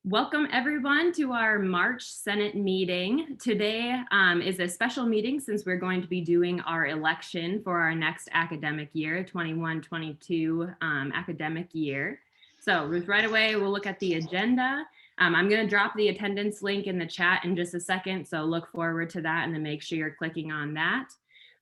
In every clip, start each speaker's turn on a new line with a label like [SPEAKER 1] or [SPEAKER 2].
[SPEAKER 1] Welcome everyone to our March Senate meeting. Today is a special meeting since we're going to be doing our election for our next academic year, 21-22 academic year. So right away, we'll look at the agenda. I'm going to drop the attendance link in the chat in just a second, so look forward to that and then make sure you're clicking on that.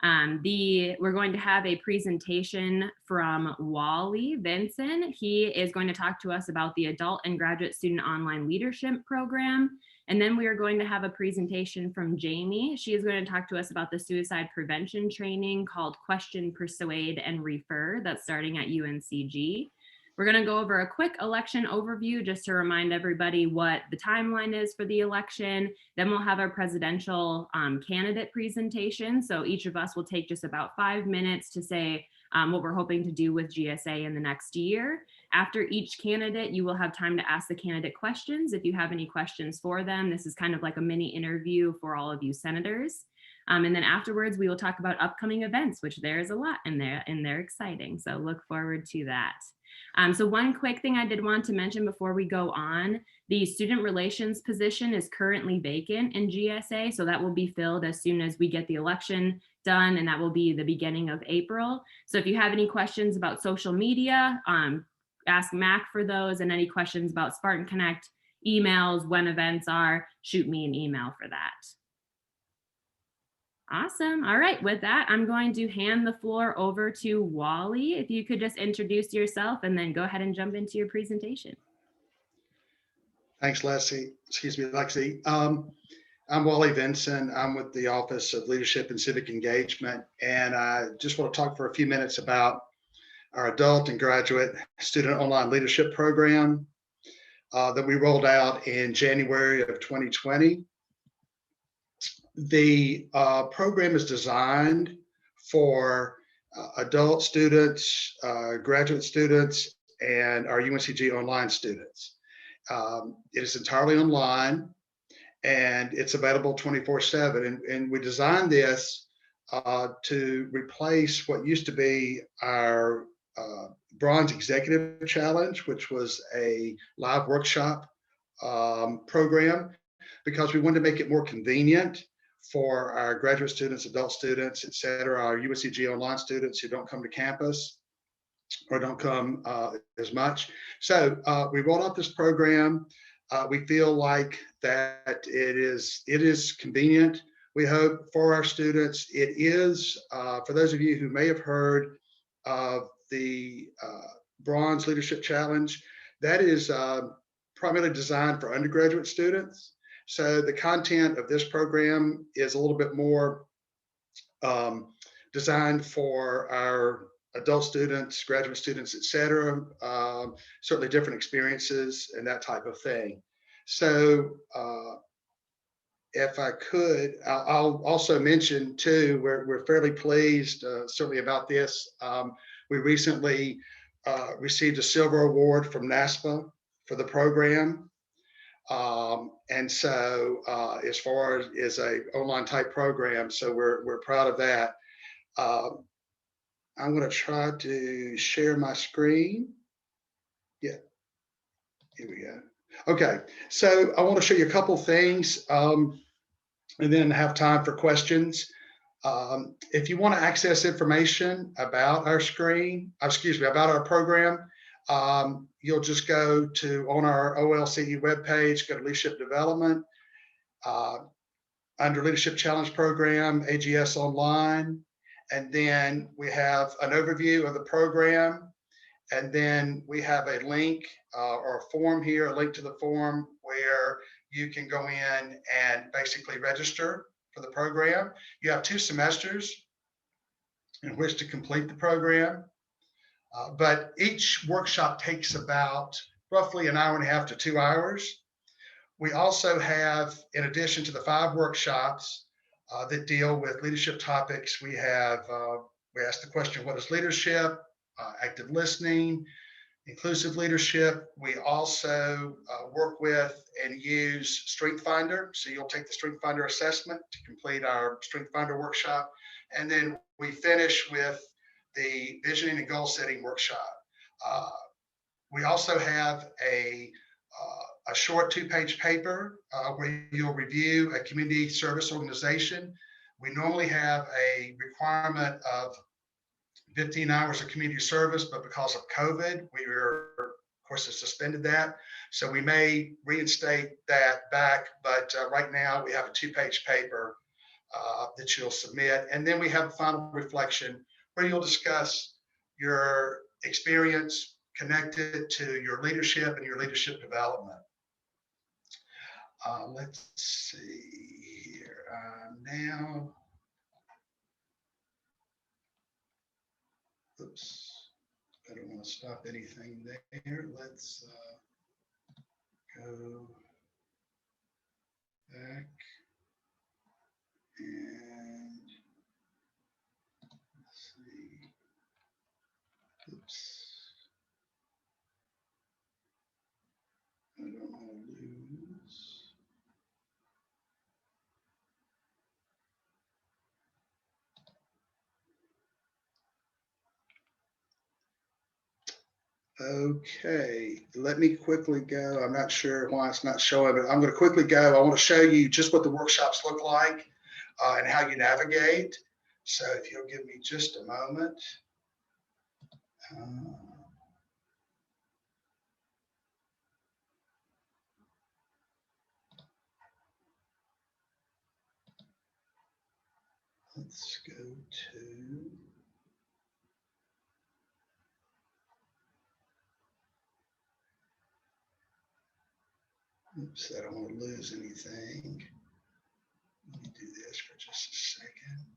[SPEAKER 1] We're going to have a presentation from Wally Vinson. He is going to talk to us about the Adult and Graduate Student Online Leadership Program. And then we are going to have a presentation from Jamie. She is going to talk to us about the suicide prevention training called Question, Persuade, and Refer that's starting at UNCG. We're going to go over a quick election overview just to remind everybody what the timeline is for the election. Then we'll have our presidential candidate presentation. So each of us will take just about 5 minutes to say what we're hoping to do with GSA in the next year. After each candidate, you will have time to ask the candidate questions if you have any questions for them. This is kind of like a mini interview for all of you senators. And then afterwards, we will talk about upcoming events, which there is a lot in there, and they're exciting. So look forward to that. So one quick thing I did want to mention before we go on, the student relations position is currently vacant in GSA. So that will be filled as soon as we get the election done, and that will be the beginning of April. So if you have any questions about social media, ask Mac for those, and any questions about Spartan Connect, emails, when events are, shoot me an email for that. Awesome. All right. With that, I'm going to hand the floor over to Wally. If you could just introduce yourself and then go ahead and jump into your presentation.
[SPEAKER 2] Thanks, Lexi. Excuse me, Lexi. I'm Wally Vinson. I'm with the Office of Leadership and Civic Engagement, and I just want to talk for a few minutes about our adult and graduate student online leadership program that we rolled out in January of 2020. The program is designed for adult students, graduate students, and our UNCG online students. It is entirely online, and it's available 24/7. And we designed this to replace what used to be our Bronze Executive Challenge, which was a live workshop program, because we wanted to make it more convenient for our graduate students, adult students, et cetera, our UNCG online students who don't come to campus or don't come as much. So we rolled out this program. We feel like that it is convenient, we hope, for our students. It is, for those of you who may have heard of the Bronze Leadership Challenge, that is primarily designed for undergraduate students. So the content of this program is a little bit more designed for our adult students, graduate students, et cetera, certainly different experiences and that type of thing. So if I could, I'll also mention too, we're fairly pleased certainly about this. We recently received a silver award from NASPA for the program. And so as far as a online type program, so we're proud of that. I'm going to try to share my screen. Yeah, here we go. Okay, so I want to show you a couple things and then have time for questions. If you want to access information about our about our program, you'll just go to, on our OLCE webpage, go to Leadership Development, under Leadership Challenge Program, AGS Online, and then we have an overview of the program, and then we have a link or a form here, a link to the form where you can go in and basically register for the program. You have 2 semesters in which to complete the program. But each workshop takes about roughly an hour and a half to 2 hours. We also have, in addition to the 5 workshops that deal with leadership topics, we ask the question, what is leadership? Active listening, inclusive leadership. We also work with and use Strength Finder. So you'll take the Strength Finder assessment to complete our Strength Finder workshop. And then we finish with the visioning and goal setting workshop. We also have a a short 2-page paper where you'll review a community service organization. We normally have a requirement of 15 hours of community service, but because of COVID, we were, of course, suspended that. So we may reinstate that back, but right now we have a 2-page paper that you'll submit. And then we have a final reflection where you'll discuss your experience connected to your leadership and your leadership development. Let's see here now. Oops, I don't want to stop anything there. Let's go back and let's see. Oops. I don't want to lose. Okay, let me quickly go. I'm not sure why it's not showing, but I'm going to quickly go. I want to show you just what the workshops look like and how you navigate. So if you'll give me just a moment. Let's go to. Oops, I don't want to lose anything. Let me do this for just a second.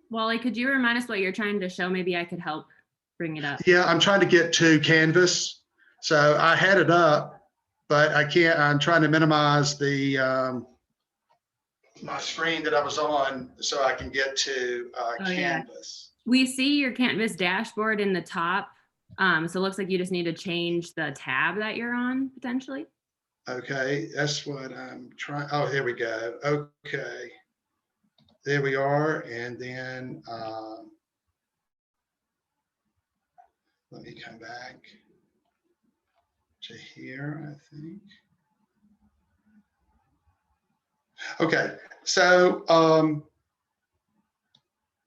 [SPEAKER 1] Wally, could you remind us what you're trying to show? Maybe I could help bring it up.
[SPEAKER 2] Yeah, I'm trying to get to Canvas. So I had it up, but I can't. I'm trying to minimize the my screen that I was on so I can get to Canvas.
[SPEAKER 1] Yeah. We see your Canvas dashboard in the top. So it looks like you just need to change the tab that you're on potentially.
[SPEAKER 2] Okay, that's what I'm trying. Oh, here we go. Okay. There we are. And then let me come back to here, I think. Okay, so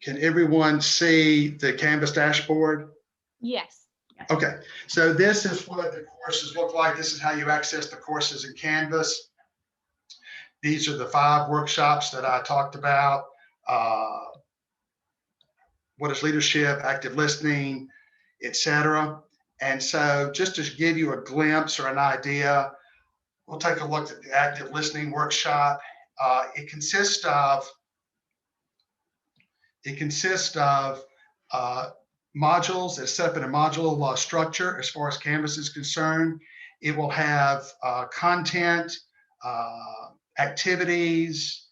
[SPEAKER 2] can everyone see the Canvas dashboard?
[SPEAKER 3] Yes.
[SPEAKER 2] Okay, so this is what the courses look like. This is how you access the courses in Canvas. These are the 5 workshops that I talked about. What is leadership, active listening, etc. And so just to give you a glimpse or an idea, we'll take a look at the active listening workshop. It consists of modules. It's set up in a module structure as far as Canvas is concerned. It will have content, activities,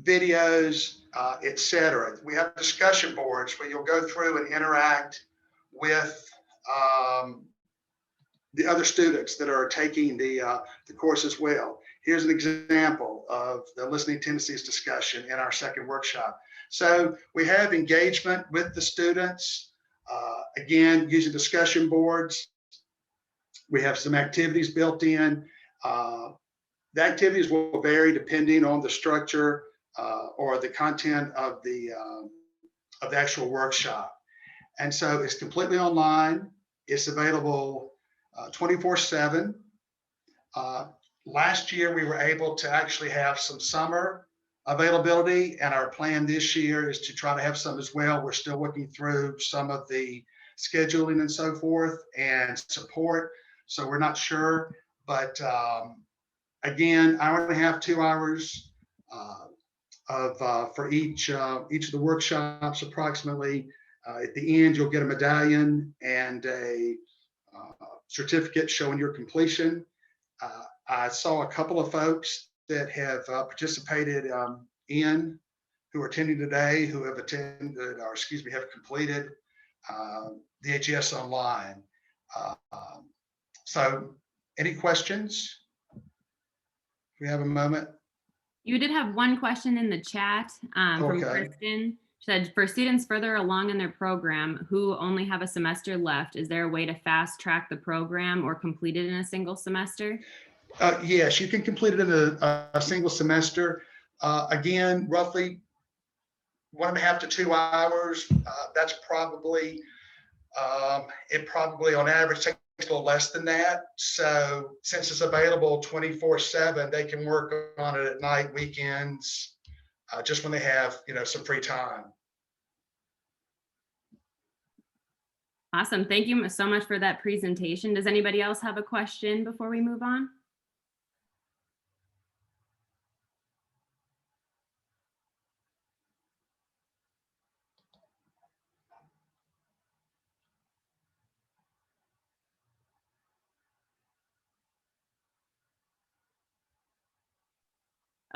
[SPEAKER 2] videos, etc. We have discussion boards where you'll go through and interact with the other students that are taking the course as well. Here's an example of the listening tendencies discussion in our second workshop. So we have engagement with the students, again, using discussion boards. We have some activities built in. The activities will vary depending on the structure or the content of the actual workshop. And so it's completely online. It's available 24/7. Last year, we were able to actually have some summer availability, and our plan this year is to try to have some as well. We're still working through some of the scheduling and so forth and support. So we're not sure, but again, hour and a half, 2 hours for each of the workshops approximately. At the end, you'll get a medallion and a certificate showing your completion. I saw a couple of folks that have participated who are attending today, who have attended, or excuse me, have completed the AGS online. So any questions? We have a moment.
[SPEAKER 1] You did have one question in the chat from Kristen. She said, for students further along in their program who only have a semester left, is there a way to fast track the program or complete it in a single semester?
[SPEAKER 2] Yes, you can complete it in a single semester. Again, roughly 1.5 to 2 hours. That's probably, it probably on average takes a little less than that. So since it's available 24/7, they can work on it at night, weekends, just when they have, some free time.
[SPEAKER 1] Awesome. Thank you so much for that presentation. Does anybody else have a question before we move on?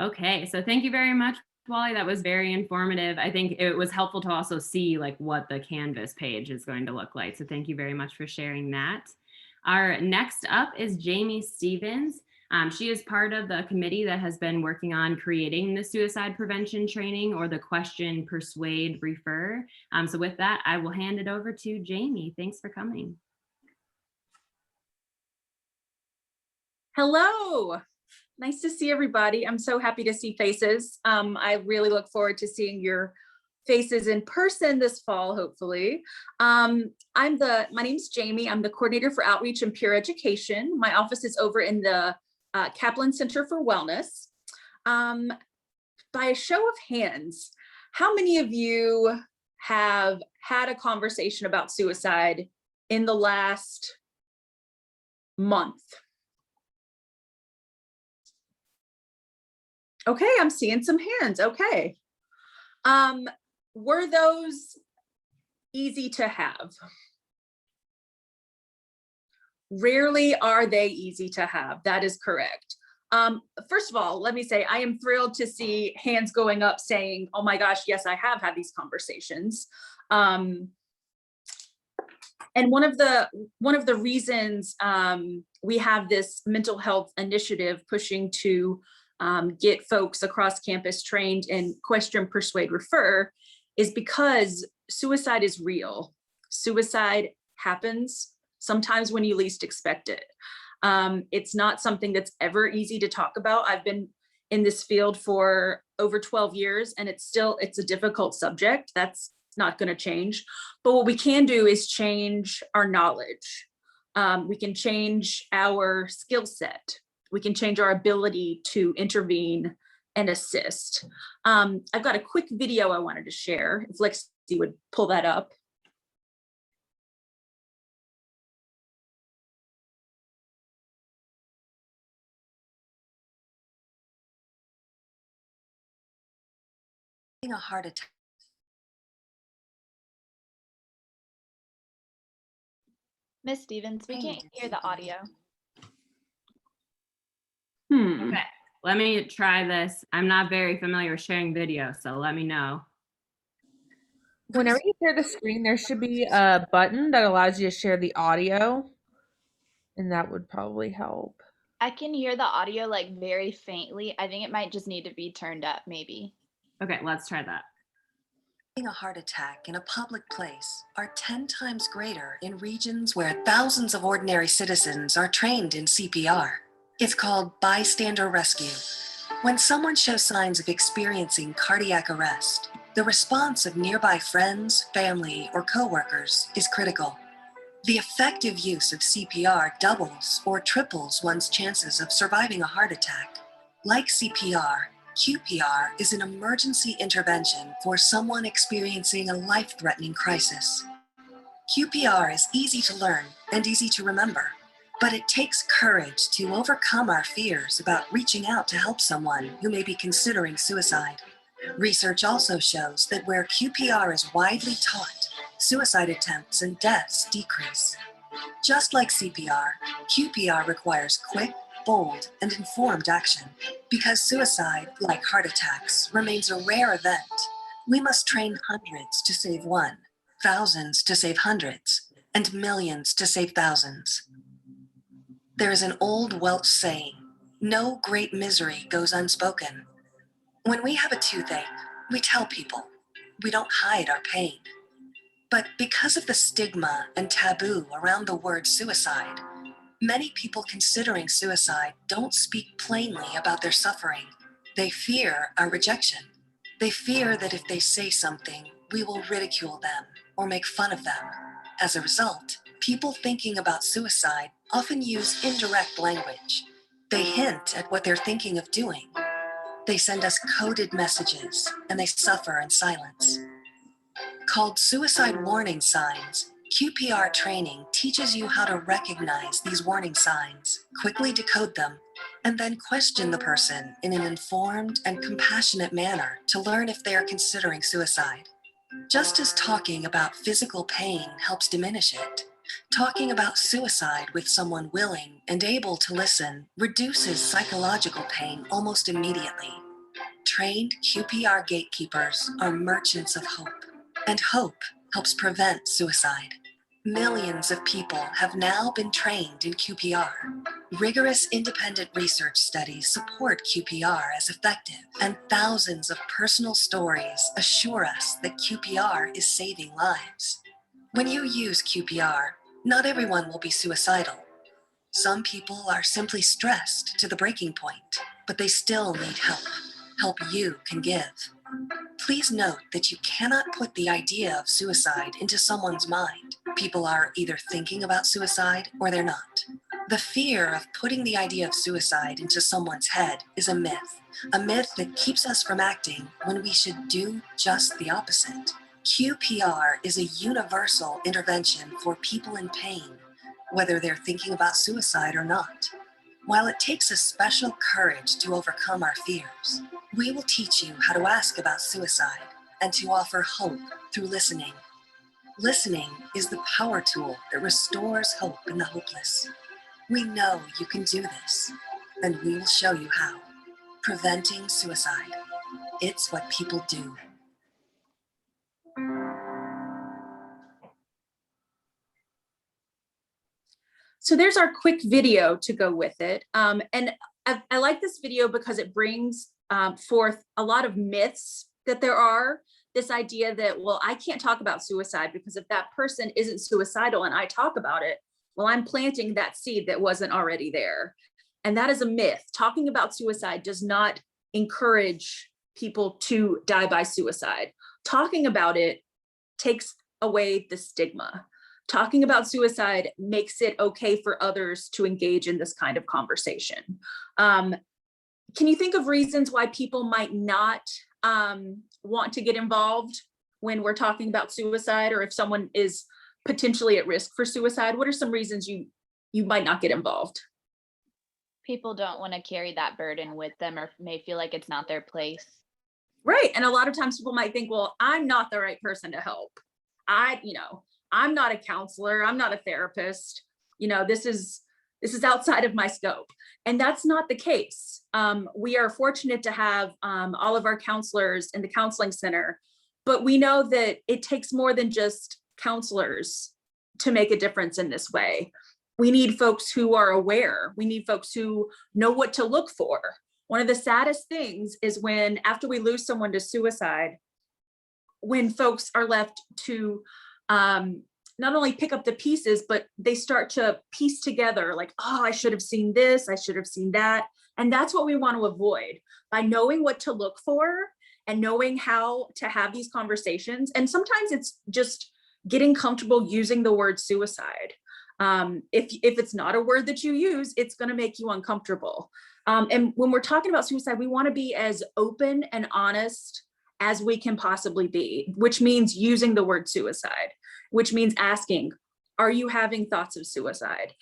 [SPEAKER 1] Okay, so thank you very much, Wally. That was very informative. I think it was helpful to also see like what the Canvas page is going to look like. So thank you very much for sharing that. Our next up is Jamie Stevens. She is part of the committee that has been working on creating the suicide prevention training, or the question, persuade, refer. So with that, I will hand it over to Jamie. Thanks for coming.
[SPEAKER 3] Hello. Nice to see everybody. I'm so happy to see faces. I really look forward to seeing your faces in person this fall, hopefully. My name's Jamie. I'm the coordinator for outreach and peer education. My office is over in the Kaplan Center for Wellness. By a show of hands, how many of you have had a conversation about suicide in the last month? Okay, I'm seeing some hands. Okay. Were those easy to have? Rarely are they easy to have. That is correct. First of all, let me say I am thrilled to see hands going up saying, oh my gosh, yes, I have had these conversations. And one of the reasons we have this mental health initiative pushing to get folks across campus trained in question, persuade, refer is because suicide is real. Suicide happens sometimes when you least expect it. It's not something that's ever easy to talk about. I've been in this field for over 12 years and it's a difficult subject. That's not going to change. But what we can do is change our knowledge. We can change our skill set. We can change our ability to intervene and assist. I've got a quick video I wanted to share, if Lexi would pull that up.
[SPEAKER 4] A heart attack.
[SPEAKER 5] Miss Stevens, we can't hear the audio.
[SPEAKER 1] Okay, let me try this. I'm not very familiar with sharing video, so let me know.
[SPEAKER 6] Whenever you share the screen, there should be a button that allows you to share the audio, and that would probably help.
[SPEAKER 5] I can hear the audio like very faintly. I think it might just need to be turned up, maybe.
[SPEAKER 1] Okay, let's try that.
[SPEAKER 4] A heart attack in a public place are 10 times greater in regions where thousands of ordinary citizens are trained in CPR. It's called bystander rescue. When someone shows signs of experiencing cardiac arrest, the response of nearby friends, family, or coworkers is critical. The effective use of CPR doubles or triples one's chances of surviving a heart attack. Like CPR, QPR is an emergency intervention for someone experiencing a life-threatening crisis. QPR is easy to learn and easy to remember, but it takes courage to overcome our fears about reaching out to help someone who may be considering suicide. Research also shows that where QPR is widely taught, suicide attempts and deaths decrease. Just like CPR, QPR requires quick, bold, and informed action. Because suicide, like heart attacks, remains a rare event, we must train hundreds to save one, thousands to save hundreds, and millions to save thousands. There is an old Welsh saying, "No great misery goes unspoken." When we have a toothache, we tell people. We don't hide our pain. But because of the stigma and taboo around the word suicide, many people considering suicide don't speak plainly about their suffering. They fear our rejection. They fear that if they say something, we will ridicule them or make fun of them. As a result, people thinking about suicide often use indirect language. They hint at what they're thinking of doing. They send us coded messages, and they suffer in silence. Called suicide warning signs, Qpr Training teaches you how to recognize these warning signs, quickly decode them, and then question the person in an informed and compassionate manner to learn if they are considering suicide. Just as talking about physical pain helps diminish it, talking about suicide with someone willing and able to listen reduces psychological pain almost immediately. Trained QPR gatekeepers are merchants of hope, and hope helps prevent suicide. Millions of people have now been trained in QPR. Rigorous independent research studies support QPR as effective, and thousands of personal stories assure us that QPR is saving lives. When you use QPR, not everyone will be suicidal. Some people are simply stressed to the breaking point, but they still need help you can give. Please note that you cannot put the idea of suicide into someone's mind. People are either thinking about suicide or they're not. The fear of putting the idea of suicide into someone's head is a myth that keeps us from acting when we should do just the opposite. QPR is a universal intervention for people in pain, whether they're thinking about suicide or not. While it takes a special courage to overcome our fears, we will teach you how to ask about suicide and to offer hope through listening. Listening is the power tool that restores hope in the hopeless. We know you can do this, and we will show you how. Preventing suicide. It's what people do.
[SPEAKER 3] So there's our quick video to go with it. And I like this video because it brings forth a lot of myths that there are. This idea that, well, I can't talk about suicide because if that person isn't suicidal and I talk about it, well, I'm planting that seed that wasn't already there. And that is a myth. Talking about suicide does not encourage people to die by suicide. Talking about it takes away the stigma. Talking about suicide makes it okay for others to engage in this kind of conversation. Can you think of reasons why people might not want to get involved when we're talking about suicide, or if someone is potentially at risk for suicide? What are some reasons you might not get involved?
[SPEAKER 5] People don't want to carry that burden with them, or may feel like it's not their place.
[SPEAKER 3] Right. And a lot of times people might think, well, I'm not the right person to help. I'm not a counselor. I'm not a therapist. This is outside of my scope. And that's not the case. We are fortunate to have all of our counselors in the counseling center, but we know that it takes more than just counselors to make a difference in this way. We need folks who are aware. We need folks who know what to look for. One of the saddest things is when, after we lose someone to suicide, when folks are left to not only pick up the pieces, but they start to piece together like, oh, I should have seen this, I should have seen that. And that's what we want to avoid by knowing what to look for and knowing how to have these conversations. And sometimes it's just getting comfortable using the word suicide. If it's not a word that you use, it's going to make you uncomfortable. And when we're talking about suicide, we want to be as open and honest as we can possibly be, which means using the word suicide, which means asking, are you having thoughts of suicide?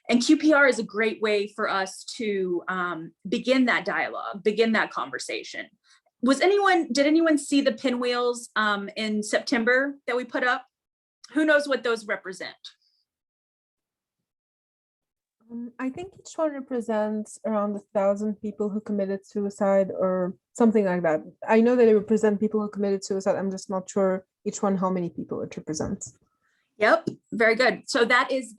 [SPEAKER 3] And QPR is a great way for us to begin that dialogue, begin that conversation. Did anyone see the pinwheels in September that we put up? Who knows what those represent?
[SPEAKER 7] I think each one represents around 1,000 people who committed suicide or something like that. I know that it represents people who committed suicide. I'm just not sure each one how many people it represents.
[SPEAKER 3] Yep, very good. So that is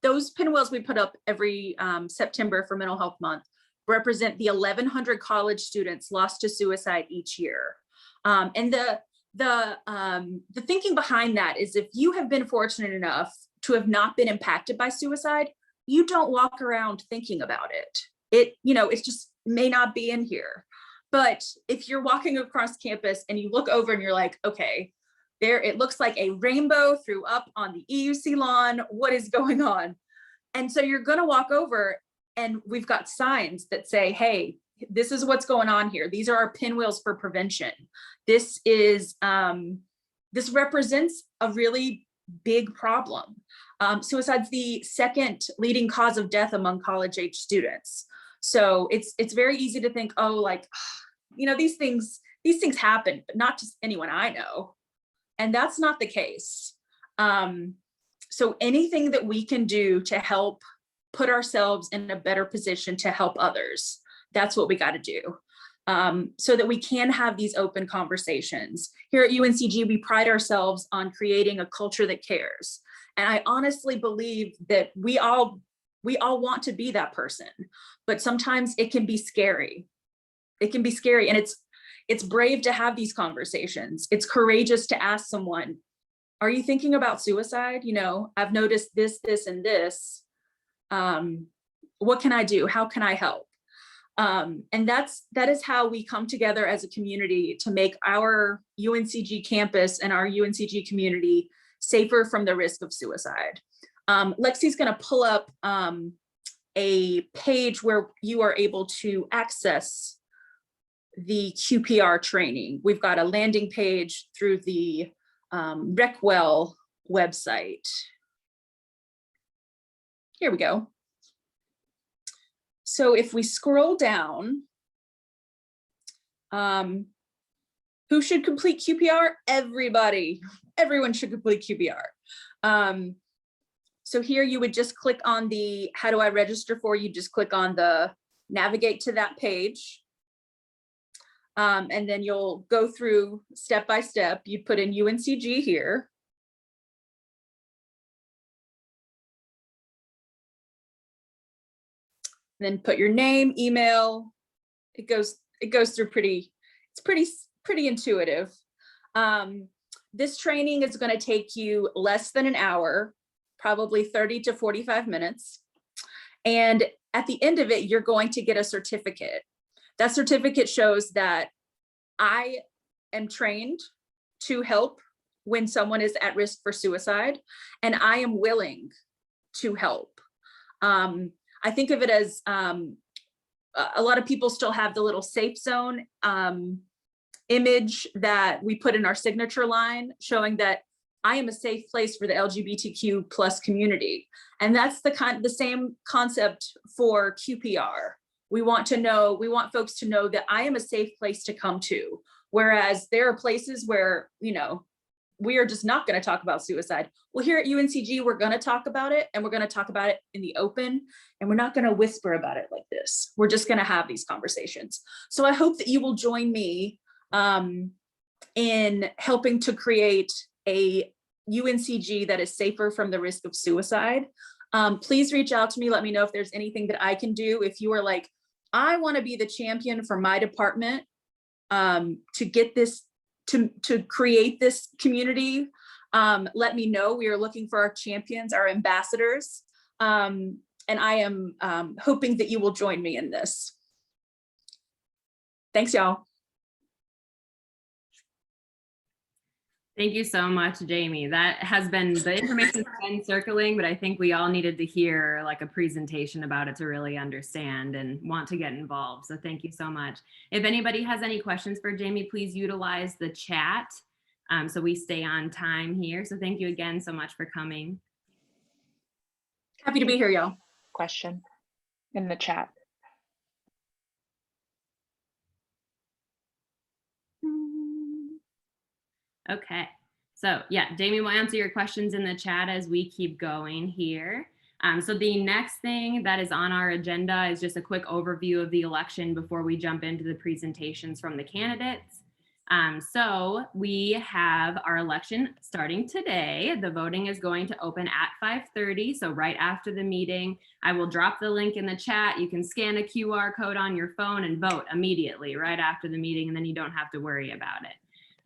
[SPEAKER 3] those pinwheels we put up every September for Mental Health Month represent the 1,100 college students lost to suicide each year. And the thinking behind that is if you have been fortunate enough to have not been impacted by suicide, you don't walk around thinking about it. It just may not be in here. But if you're walking across campus and you look over and you're like, okay, there, it looks like a rainbow threw up on the EUC lawn. What is going on? And so you're going to walk over and we've got signs that say, hey, this is what's going on here. These are our pinwheels for prevention. This represents a really big problem. Suicide's the second leading cause of death among college-age students. So it's very easy to think, oh, like, these things happen, but not to anyone I know. And that's not the case. So anything that we can do to help put ourselves in a better position to help others, that's what we got to do. So that we can have these open conversations. Here at UNCG, we pride ourselves on creating a culture that cares. And I honestly believe that we all want to be that person, but sometimes it can be scary. It can be scary, and it's brave to have these conversations. It's courageous to ask someone, are you thinking about suicide? I've noticed this, and this. What can I do? How can I help? And that is how we come together as a community to make our UNCG campus and our UNCG community safer from the risk of suicide. Lexi's going to pull up a page where you are able to access the QPR training. We've got a landing page through the RecWell website. Here we go. So if we scroll down, who should complete QPR? Everybody. Everyone should complete QPR. So here you would just click on the, how do I register for? You just click on the navigate to that page. And then you'll go through step by step. You put in UNCG here. Then put your name, email. It goes through it's pretty intuitive. This training is going to take you less than an hour, probably 30 to 45 minutes. And at the end of it, you're going to get a certificate. That certificate shows that I am trained to help when someone is at risk for suicide, and I am willing to help. I think of it as a lot of people still have the little safe zone image that we put in our signature line, showing that I am a safe place for the LGBTQ plus community. And that's the same concept for QPR. We want folks to know that I am a safe place to come to. Whereas there are places where, we are just not going to talk about suicide. Well, here at UNCG, we're going to talk about it, and we're going to talk about it in the open, and we're not going to whisper about it like this. We're just going to have these conversations. So I hope that you will join me in helping to create a UNCG that is safer from the risk of suicide. Please reach out to me. Let me know if there's anything that I can do. If you are like, I want to be the champion for my department to get this, to create this community, let me know. We are looking for our champions, our ambassadors. I am hoping that you will join me in this. Thanks, y'all.
[SPEAKER 1] Thank you so much, Jamie. That has been, the information has been circling, but I think we all needed to hear like a presentation about it to really understand and want to get involved. So thank you so much. If anybody has any questions for Jamie, please utilize the chat so we stay on time here. So thank you again so much for coming.
[SPEAKER 3] Happy to be here, y'all.
[SPEAKER 5] Question in the chat.
[SPEAKER 1] Okay, so yeah, Jamie will answer your questions in the chat as we keep going here. So the next thing that is on our agenda is just a quick overview of the election before we jump into the presentations from the candidates. So we have our election starting today. The voting is going to open at 5:30. So right after the meeting, I will drop the link in the chat. You can scan a QR code on your phone and vote immediately right after the meeting, and then you don't have to worry about it.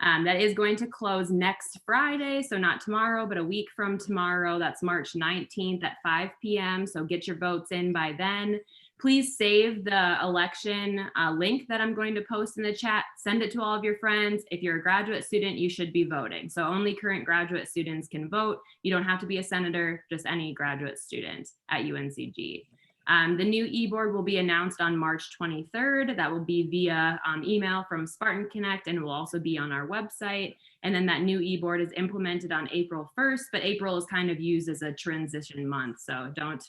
[SPEAKER 1] That is going to close next Friday, so not tomorrow, but a week from tomorrow. That's March 19th at 5 p.m. So get your votes in by then. Please save the election link that I'm going to post in the chat. Send it to all of your friends. If you're a graduate student, you should be voting. So only current graduate students can vote. You don't have to be a senator, just any graduate student at UNCG. The new e-board will be announced on March 23rd. That will be via email from Spartan Connect and will also be on our website. And then that new e-board is implemented on April 1st, but April is kind of used as a transition month. So don't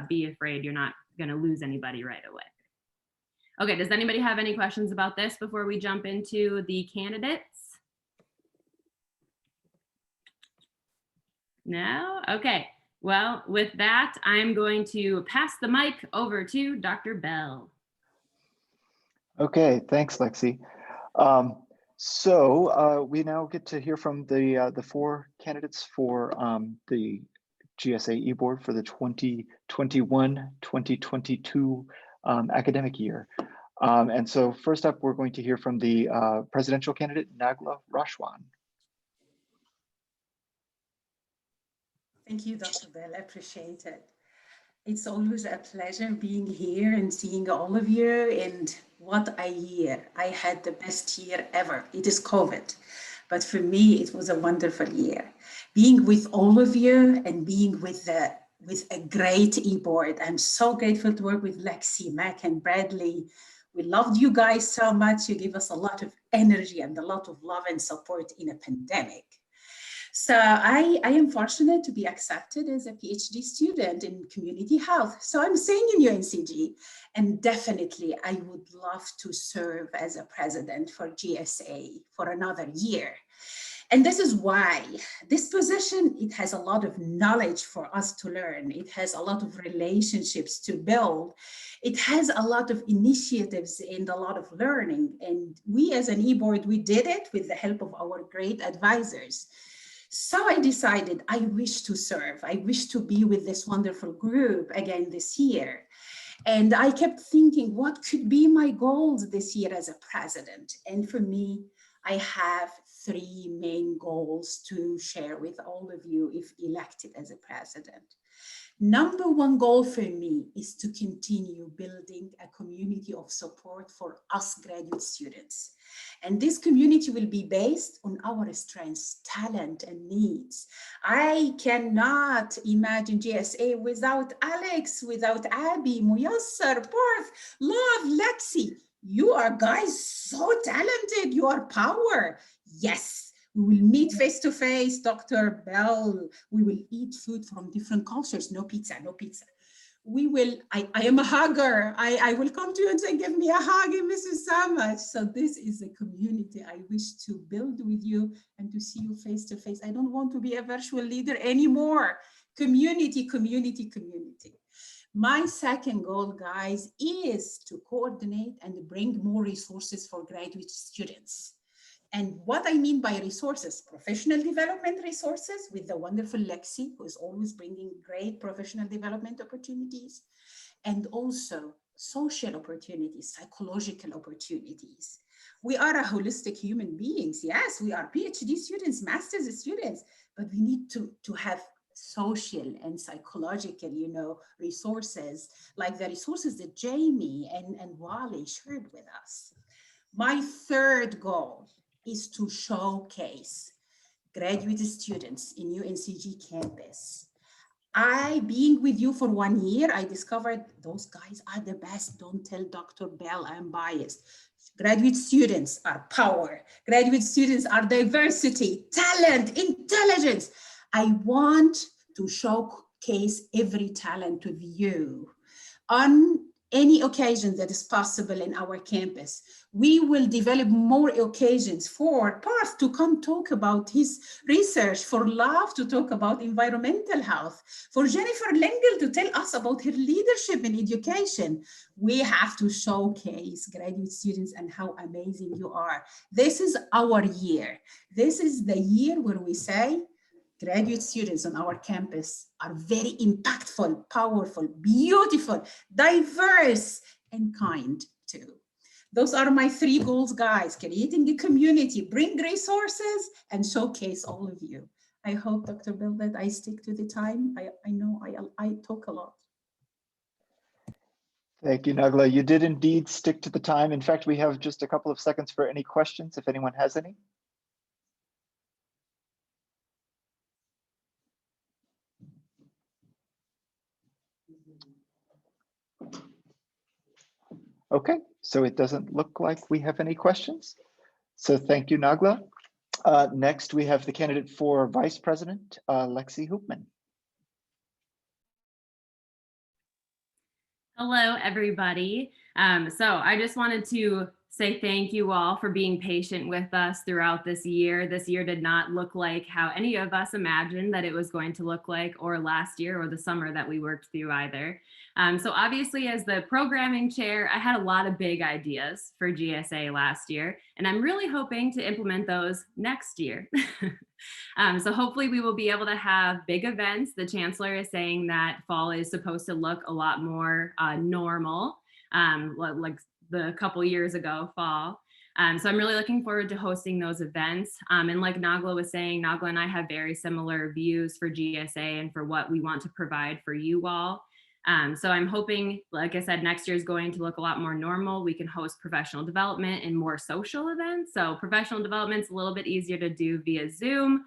[SPEAKER 1] be afraid, you're not going to lose anybody right away. Okay, does anybody have any questions about this before we jump into the candidates? No? Okay. Well, with that, I'm going to pass the mic over to Dr. Bell.
[SPEAKER 8] Okay, thanks, Lexi. We now get to hear from the four candidates for the GSA e-board for the 2021-2022 academic year. And so first up, we're going to hear from the presidential candidate, Nagla Rashwan.
[SPEAKER 9] Thank you, Dr. Bell. I appreciate it. It's always a pleasure being here and seeing all of you. And what I hear, I had the best year ever. It is COVID, but for me, it was a wonderful year. Being with all of you and being with a great e-board. I'm so grateful to work with Lexi, Mac, and Bradley. We loved you guys so much. You give us a lot of energy and a lot of love and support in a pandemic. So I am fortunate to be accepted as a PhD student in community health. So I'm staying in UNCG, and definitely I would love to serve as a president for GSA for another year. And this is why this position, it has a lot of knowledge for us to learn. It has a lot of relationships to build. It has a lot of initiatives and a lot of learning. And we as an e-board, we did it with the help of our great advisors. So I decided I wish to serve. I wish to be with this wonderful group again this year. And I kept thinking, what could be my goals this year as a president? And for me, I have three main goals to share with all of you if elected as a president. Number one goal for me is to continue building a community of support for us graduate students. And this community will be based on our strengths, talent, and needs. I cannot imagine GSA without Alex, without Abby, Muyassar, Parth, Love, Lexi. You are guys so talented, you are power. Yes. We will meet face to face, Dr. Bell. We will eat food from different cultures. No pizza, no pizza. We will, I am a hugger. I will come to you and say, give me a hug. I miss you so much. So this is a community I wish to build with you and to see you face to face. I don't want to be a virtual leader anymore. Community, community, community. My second goal, guys, is to coordinate and bring more resources for graduate students. And what I mean by resources, professional development resources with the wonderful Lexi, who is always bringing great professional development opportunities, and also social opportunities, psychological opportunities. We are a holistic human beings. Yes, we are PhD students, master's students, but we need to have social and psychological, resources, like the resources that Jamie and Wally shared with us. My third goal is to showcase graduate students in UNCG campus. Being with you for 1 year, I discovered those guys are the best. Don't tell Dr. Bell I'm biased. Graduate students are power. Graduate students are diversity, talent, intelligence. I want to showcase every talent with you on any occasion that is possible in our campus. We will develop more occasions for Parth to come talk about his research, for Love to talk about environmental health, for Jennifer Lengel to tell us about her leadership in education. We have to showcase graduate students and how amazing you are. This is our year. This is the year where we say, graduate students on our campus are very impactful, powerful, beautiful, diverse, and kind too. Those are my 3 goals, guys: creating a community, bring resources, and showcase all of you. I hope, Dr. Bill, that I stick to the time. I know I talk a lot.
[SPEAKER 8] Thank you, Nagla. You did indeed stick to the time. In fact, we have just a couple of seconds for any questions, if anyone has any. Okay, so it doesn't look like we have any questions. So thank you, Nagla. Next, we have the candidate for Vice President, Lexi Hoopman.
[SPEAKER 1] Hello, everybody. So I just wanted to say thank you all for being patient with us throughout this year. This year did not look like how any of us imagined that it was going to look like, or last year or the summer that we worked through either. So obviously, as the programming chair, I had a lot of big ideas for GSA last year, and I'm really hoping to implement those next year. So hopefully we will be able to have big events. The Chancellor is saying that fall is supposed to look a lot more normal, like the couple years ago fall. So I'm really looking forward to hosting those events. And like Nagla was saying, Nagla and I have very similar views for GSA and for what we want to provide for you all. So I'm hoping, like I said, next year is going to look a lot more normal. We can host professional development and more social events. So professional development's a little bit easier to do via Zoom.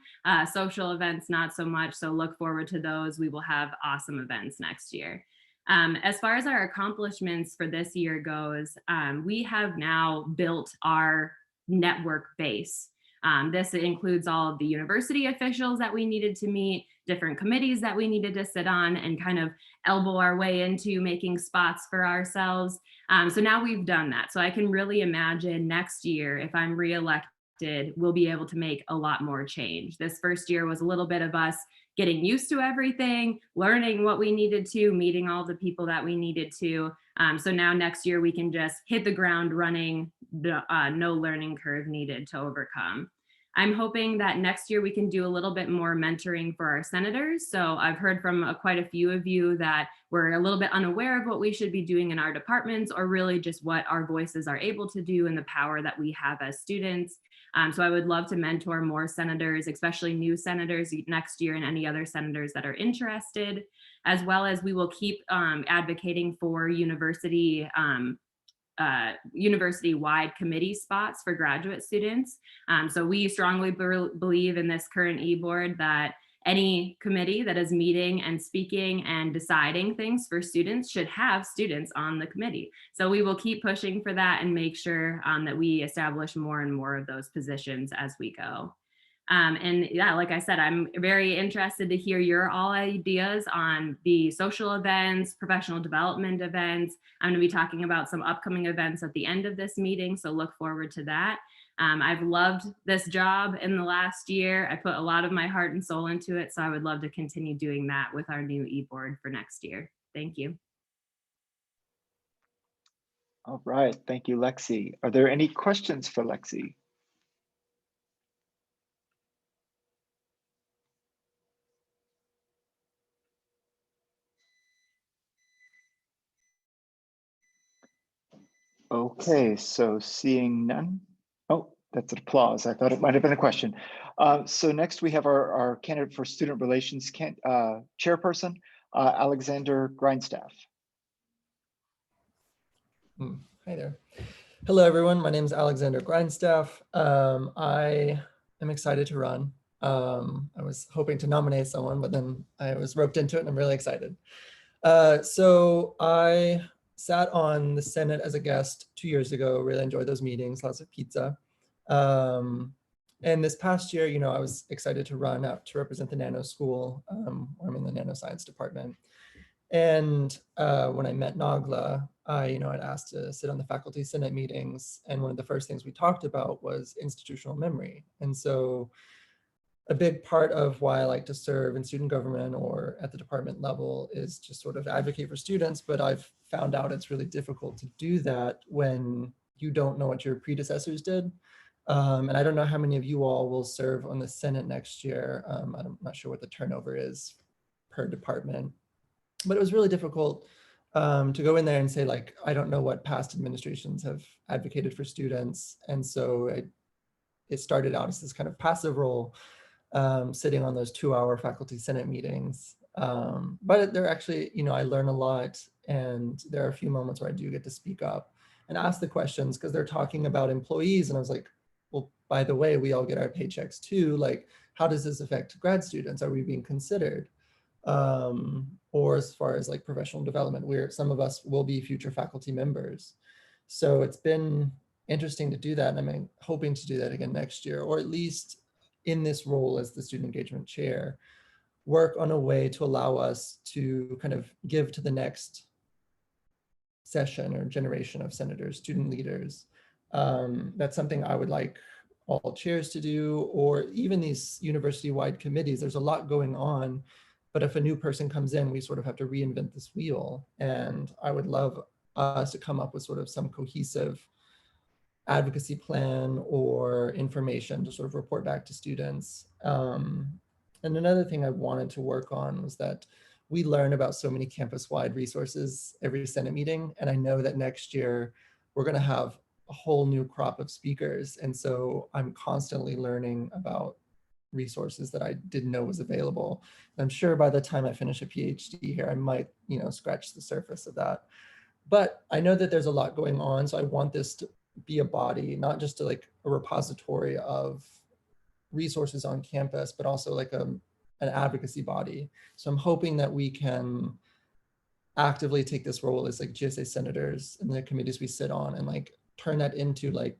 [SPEAKER 1] Social events, not so much. So look forward to those. We will have awesome events next year. As far as our accomplishments for this year goes, we have now built our network base. This includes all of the university officials that we needed to meet, different committees that we needed to sit on, and kind of elbow our way into making spots for ourselves. So now we've done that. So I can really imagine next year, if I'm reelected, we'll be able to make a lot more change. This first year was a little bit of us getting used to everything, learning what we needed to, meeting all the people that we needed to. So now next year we can just hit the ground running, no learning curve needed to overcome. I'm hoping that next year we can do a little bit more mentoring for our senators. So I've heard from quite a few of you that we're a little bit unaware of what we should be doing in our departments, or really just what our voices are able to do and the power that we have as students. So I would love to mentor more senators, especially new senators next year, and any other senators that are interested, as well as we will keep advocating for university-wide committee spots for graduate students. So we strongly believe in this current e-board that any committee that is meeting and speaking and deciding things for students should have students on the committee. So we will keep pushing for that and make sure that we establish more and more of those positions as we go. And yeah, like I said, I'm very interested to hear your all ideas on the social events, professional development events. I'm going to be talking about some upcoming events at the end of this meeting, so look forward to that. I've loved this job in the last year. I put a lot of my heart and soul into it, so I would love to continue doing that with our new e-board for next year. Thank you.
[SPEAKER 8] All right, thank you, Lexi. Are there any questions for Lexi? Okay, so seeing none. Oh, That's an applause. I thought it might have been a question. So next we have our candidate for student relations chairperson, Alexander Grindstaff.
[SPEAKER 10] Hi there. Hello, everyone. My name is Alexander Grindstaff. I am excited to run. I was hoping to nominate someone, but then I was roped into it and I'm really excited. So I sat on the Senate as a guest 2 years ago, really enjoyed those meetings, lots of pizza. And this past year, you know, I was excited to run out to represent the nano school, where I'm in the nanoscience department. And when I met Nagla, I'd asked to sit on the faculty senate meetings. And one of the first things we talked about was institutional memory. And so a big part of why I like to serve in student government or at the department level is just sort of advocate for students. But I've found out it's really difficult to do that when you don't know what your predecessors did. And I don't know how many of you all will serve on the Senate next year. I'm not sure what the turnover is per department. But it was really difficult to go in there and say, like, I don't know what past administrations have advocated for students. And so it started out as this kind of passive role, sitting on those 2-hour faculty senate meetings. But they're actually, I learn a lot. And there are a few moments where I do get to speak up and ask the questions because they're talking about employees. And I was like, well, by the way, we all get our paychecks too. Like, how does this affect grad students? Are we being considered? Or as far as like professional development, where some of us will be future faculty members. So it's been interesting to do that. And I'm hoping to do that again next year, or at least in this role as the student engagement chair, work on a way to allow us to kind of give to the next session or generation of senators, student leaders. That's something I would like all chairs to do, or even these university-wide committees. There's a lot going on. But if a new person comes in, we sort of have to reinvent this wheel. And I would love us to come up with sort of some cohesive advocacy plan or information to sort of report back to students. And another thing I wanted to work on was that we learn about so many campus-wide resources every Senate meeting. And I know that next year we're going to have a whole new crop of speakers. And so I'm constantly learning about resources that I didn't know was available. And I'm sure by the time I finish a PhD here, I might, scratch the surface of that. But I know that there's a lot going on. So I want this to be a body, not just a repository of resources on campus, but also like an advocacy body. So I'm hoping that we can actively take this role as like GSA senators and the committees we sit on and like turn that into like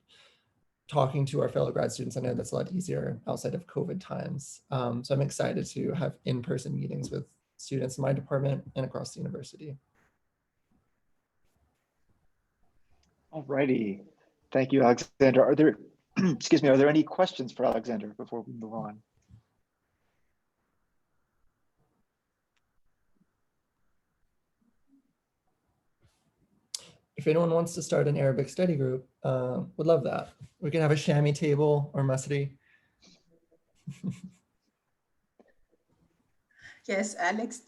[SPEAKER 10] talking to our fellow grad students. I know that's a lot easier outside of COVID times. So I'm excited to have in-person meetings with students in my department and across the university.
[SPEAKER 8] All righty. Thank you, Alexander. Are there, excuse me, are there any questions for Alexander before we move on?
[SPEAKER 10] If anyone wants to start an Arabic study group, would love that. We can have a chamois table or masri.
[SPEAKER 9] Yes, Alex,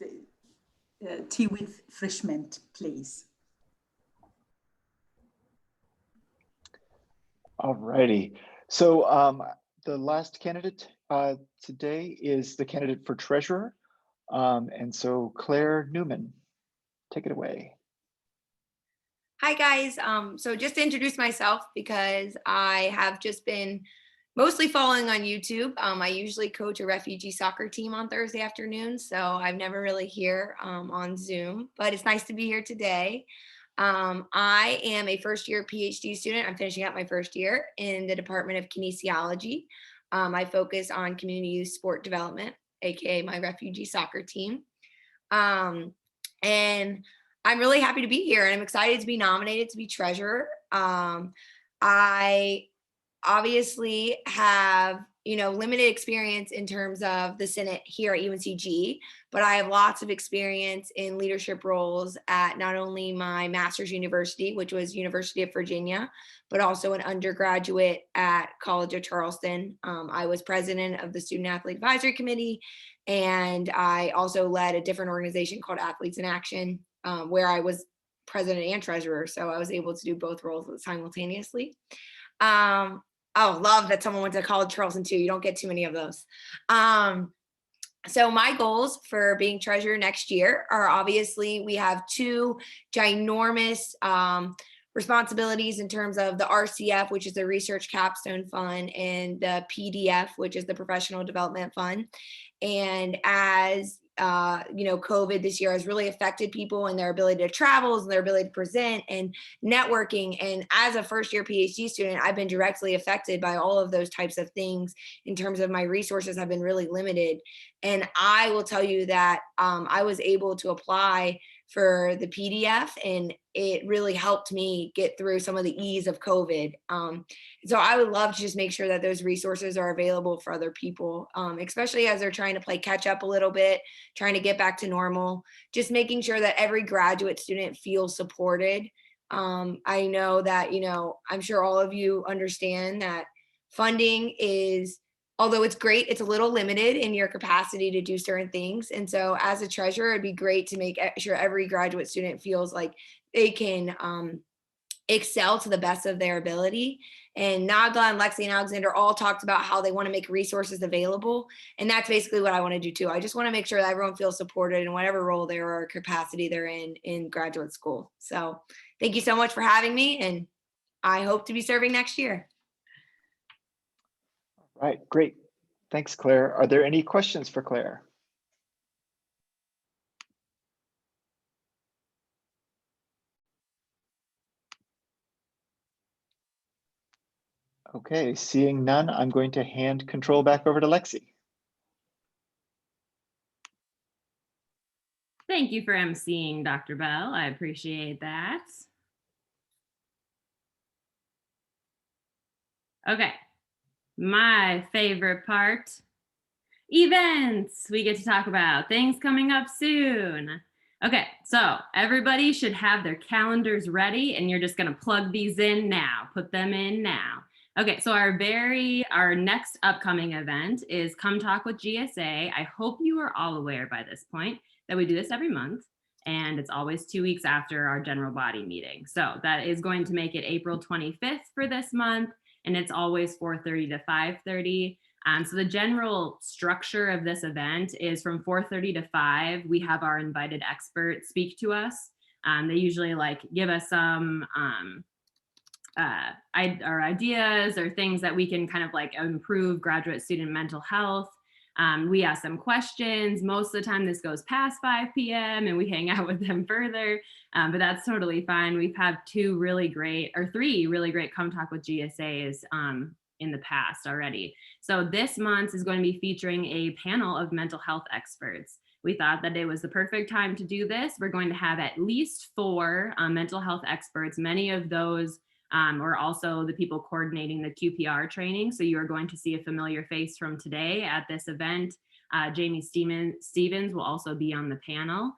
[SPEAKER 9] tea with fresh mint, please.
[SPEAKER 8] All righty. So the last candidate today is the candidate for treasurer. And so Claire Newman, take it away.
[SPEAKER 11] Hi guys, so just to introduce myself, because I have just been mostly following on YouTube. I usually coach a refugee soccer team on Thursday afternoons, so I'm never really here on Zoom, but it's nice to be here today. I am a first-year PhD student. I'm finishing up my first year in the Department of Kinesiology. I focus on community youth sport development, aka my refugee soccer team. And I'm really happy to be here, and I'm excited to be nominated to be treasurer. I obviously have, limited experience in terms of the Senate here at UNCG, but I have lots of experience in leadership roles at not only my master's university, which was University of Virginia, but also an undergraduate at College of Charleston. I was president of the Student Athlete Advisory Committee, and I also led a different organization called Athletes in Action, where I was president and treasurer. So I was able to do both roles simultaneously. Oh, love that someone went to college Charleston too. You don't get too many of those. So my goals for being treasurer next year are obviously we have two ginormous responsibilities in terms of the RCF, which is the Research Capstone Fund, and the PDF, which is the Professional Development Fund. And as COVID this year has really affected people and their ability to travel and their ability to present and networking. And as a first year PhD student, I've been directly affected by all of those types of things in terms of my resources have been really limited. And I will tell you that I was able to apply for the PDF, and it really helped me get through some of the ease of COVID. So I would love to just make sure that those resources are available for other people, especially as they're trying to play catch up a little bit, trying to get back to normal, just making sure that every graduate student feels supported. I know that, I'm sure all of you understand that funding is, although it's great, it's a little limited in your capacity to do certain things. And so as a treasurer, it'd be great to make sure every graduate student feels like they can excel to the best of their ability. And Nagla and Lexi and Alexander all talked about how they want to make resources available. And that's basically what I want to do too. I just want to make sure that everyone feels supported in whatever role they are or capacity they're in graduate school. So thank you so much for having me, and I hope to be serving next year.
[SPEAKER 8] All right, great. Thanks, Claire. Are there any questions for Claire? Okay, seeing none, I'm going to hand control back over to Lexi.
[SPEAKER 1] Thank you for emceeing, Dr. Bell. I appreciate that. Okay, my favorite part, events. We get to talk about things coming up soon. Okay, so everybody should have their calendars ready, and you're just gonna plug these in now, put them in now. Okay, so our next upcoming event is Come Talk with GSA. I hope you are all aware by this point that we do this every month, and it's always 2 weeks after our general body meeting. So that is going to make it April 25th for this month, and it's always 4:30 to 5:30. So the general structure of this event is from 4:30 to 5, we have our invited experts speak to us. They usually give us some our ideas or things that we can kind of improve graduate student mental health. We ask them questions. Most of the time this goes past 5 p.m. and we hang out with them further, but that's totally fine. We've had 3 really great Come Talk with GSAs in the past already. So this month is going to be featuring a panel of mental health experts. We thought that it was the perfect time to do this. We're going to have at least 4 mental health experts. Many of those are also the people coordinating the Qpr training. So you are going to see a familiar face from today at this event. Jamie Stevens will also be on the panel.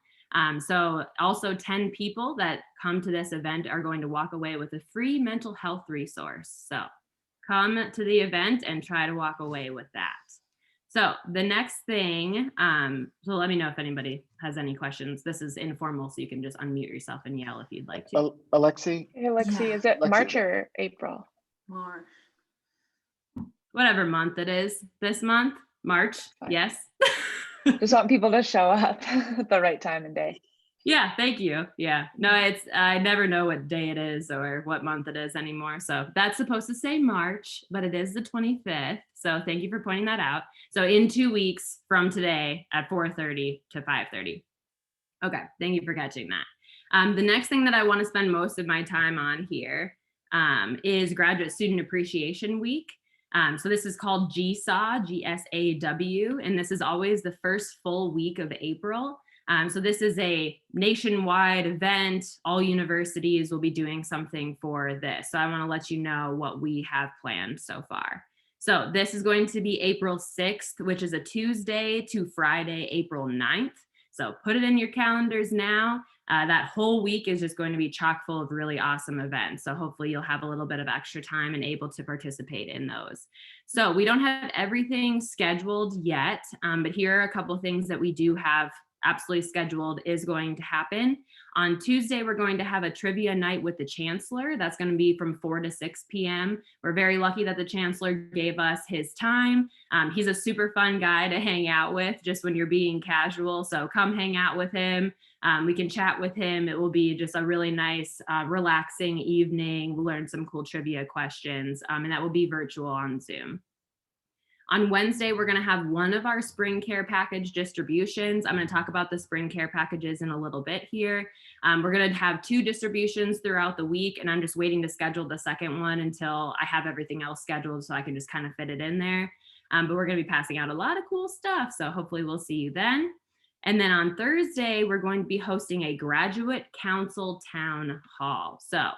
[SPEAKER 1] So also 10 people that come to this event are going to walk away with a free mental health resource. So come to the event and try to walk away with that. So the next thing, so let me know if anybody has any questions. This is informal, so you can just unmute yourself and yell if you'd like to.
[SPEAKER 8] Alexi?
[SPEAKER 12] Hey, Lexi,
[SPEAKER 9] Yeah.
[SPEAKER 12] is it
[SPEAKER 8] Lexi.
[SPEAKER 12] March or April?
[SPEAKER 9] March.
[SPEAKER 1] Whatever month it is. This month, March,
[SPEAKER 12] Fine.
[SPEAKER 1] yes.
[SPEAKER 12] Just want people to show up at the right time and day.
[SPEAKER 1] Yeah, thank you. Yeah, no, I never know what day it is or what month it is anymore. So that's supposed to say March, but it is the 25th. So thank you for pointing that out. So in 2 weeks from today at 4:30 to 5:30. Okay, thank you for catching that. The next thing that I want to spend most of my time on here is Graduate Student Appreciation Week. So this is called GSAW, G-S-A-W, and this is always the first full week of April. So this is a nationwide event. All universities will be doing something for this. So I want to let you know what we have planned so far. So this is going to be April 6th, which is a Tuesday to Friday, April 9th. So put it in your calendars now. That whole week is just going to be chock full of really awesome events. So hopefully you'll have a little bit of extra time and able to participate in those. So we don't have everything scheduled yet, but here are a couple of things that we do have absolutely scheduled, is going to happen. On Tuesday, we're going to have a trivia night with the Chancellor. That's going to be from 4 to 6 p.m. We're very lucky that the Chancellor gave us his time. He's a super fun guy to hang out with just when you're being casual. So come hang out with him. We can chat with him. It will be just a really nice, relaxing evening. We'll learn some cool trivia questions, and that will be virtual on Zoom. On Wednesday, we're going to have one of our spring care package distributions. I'm going to talk about the spring care packages in a little bit here. We're going to have 2 distributions throughout the week, and I'm just waiting to schedule the second one until I have everything else scheduled so I can just kind of fit it in there. But we're going to be passing out a lot of cool stuff, so hopefully we'll see you then. And then on Thursday, we're going to be hosting a graduate council town hall. So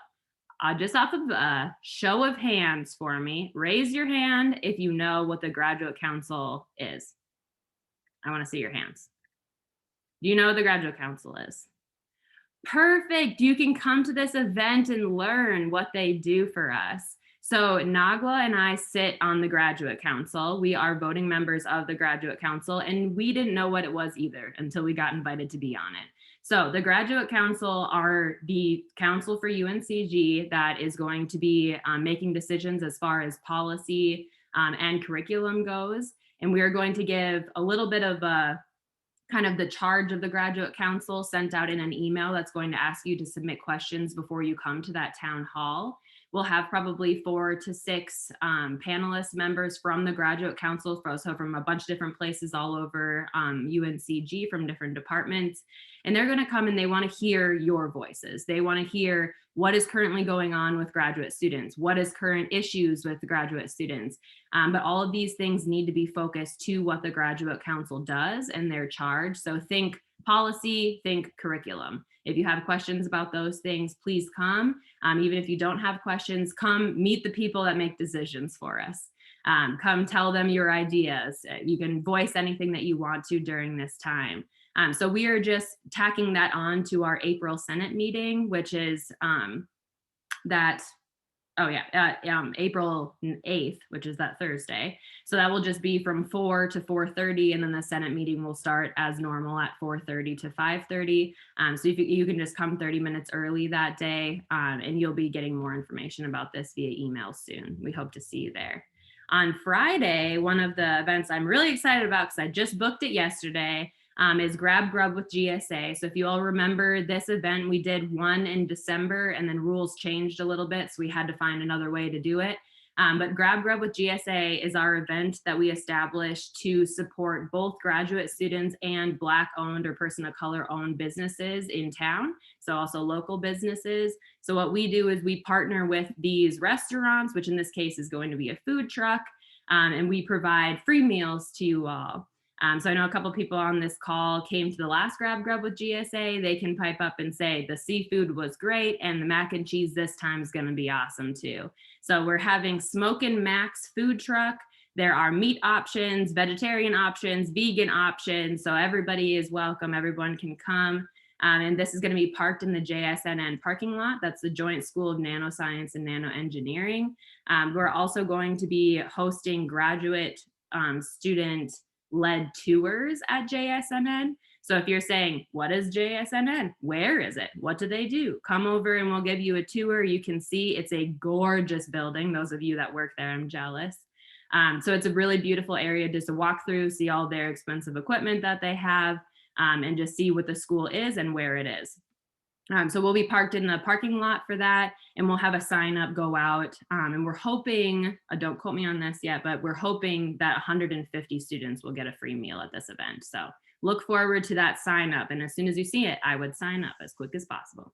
[SPEAKER 1] just off of a show of hands for me, raise your hand if you know what the graduate council is. I want to see your hands. Do you know what the graduate council is? Perfect. You can come to this event and learn what they do for us. So Nagla and I sit on the graduate council. We are voting members of the graduate council, and we didn't know what it was either until we got invited to be on it. So the graduate council are the council for UNCG that is going to be making decisions as far as policy and curriculum goes. And we are going to give a little bit of a kind of the charge of the graduate council sent out in an email that's going to ask you to submit questions before you come to that town hall. We'll have probably 4 to 6 panelist members from the graduate council, so from a bunch of different places all over UNCG, from different departments. And they're going to come and they want to hear your voices. They want to hear what is currently going on with graduate students, what is current issues with the graduate students. But all of these things need to be focused to what the graduate council does and their charge. So think policy, think curriculum. If you have questions about those things, please come. Even if you don't have questions, come meet the people that make decisions for us. Come tell them your ideas. You can voice anything that you want to during this time. So we are just tacking that on to our April Senate meeting, which is April 8th, which is that Thursday. So that will just be from 4 to 4:30, and then the Senate meeting will start as normal at 4:30 to 5:30. So if you can just come 30 minutes early that day, and you'll be getting more information about this via email soon. We hope to see you there. On Friday, one of the events I'm really excited about, because I just booked it yesterday, is Grab Grub with GSA. So if you all remember this event, we did one in December and then rules changed a little bit. So we had to find another way to do it. But Grab Grub with GSA is our event that we established to support both graduate students and Black owned or person of color owned businesses in town. So also local businesses. So what we do is we partner with these restaurants, which in this case is going to be a food truck, and we provide free meals to you all. So I know a couple of people on this call came to the last Grab Grub with GSA. They can pipe up and say the seafood was great and the mac and cheese this time is going to be awesome too. So we're having Smokin' Mac's food truck. There are meat options, vegetarian options, vegan options. So everybody is welcome. Everyone can come. And this is going to be parked in the JSNN parking lot. That's the Joint School of Nanoscience and Nanoengineering. We're also going to be hosting graduate student-led tours at JSNN. So if you're saying, what is JSNN? Where is it? What do they do? Come over and we'll give you a tour. You can see it's a gorgeous building. Those of you that work there, I'm jealous. So it's a really beautiful area just to walk through, see all their expensive equipment that they have, and just see what the school is and where it is. So we'll be parked in the parking lot for that, and we'll have a sign up go out. And we're hoping, don't quote me on this yet, but we're hoping that 150 students will get a free meal at this event. So look forward to that sign up. And as soon as you see it, I would sign up as quick as possible.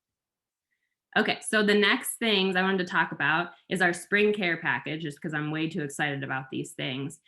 [SPEAKER 1] Okay, so the next things I wanted to talk about is our spring care package, just because I'm way too excited about these things.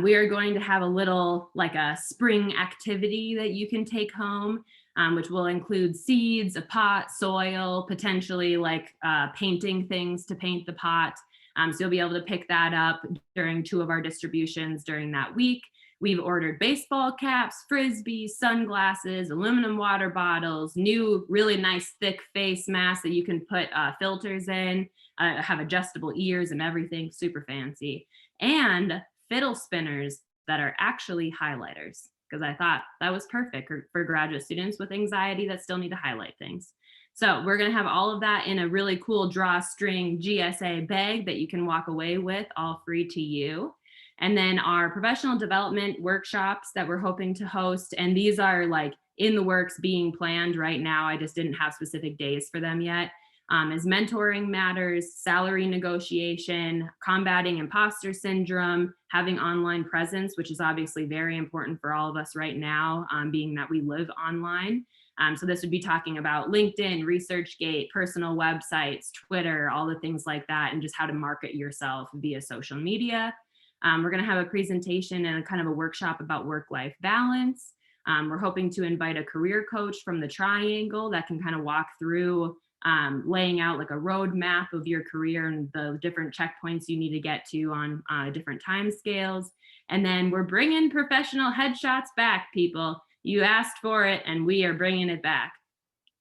[SPEAKER 1] We are going to have a little, like a spring activity that you can take home, which will include seeds, a pot, soil, potentially like painting things to paint the pot. So you'll be able to pick that up during 2 of our distributions during that week. We've ordered baseball caps, frisbees, sunglasses, aluminum water bottles, new really nice thick face masks that you can put filters in, have adjustable ears and everything, super fancy, and fiddle spinners that are actually highlighters. because I thought that was perfect for graduate students with anxiety that still need to highlight things. So we're going to have all of that in a really cool drawstring GSA bag that you can walk away with, all free to you. And then our professional development workshops that we're hoping to host, and these are like in the works, being planned right now. I just didn't have specific days for them yet. Is mentoring matters, salary negotiation, combating imposter syndrome, having online presence, which is obviously very important for all of us right now, being that we live online. So this would be talking about LinkedIn, ResearchGate, personal websites, Twitter, all the things like that, and just how to market yourself via social media. We're going to have a presentation and a kind of a workshop about work-life balance. We're hoping to invite a career coach from the Triangle that can kind of walk through laying out like a roadmap of your career and the different checkpoints you need to get to on different time scales. And then we're bringing professional headshots back, people. You asked for it and we are bringing it back.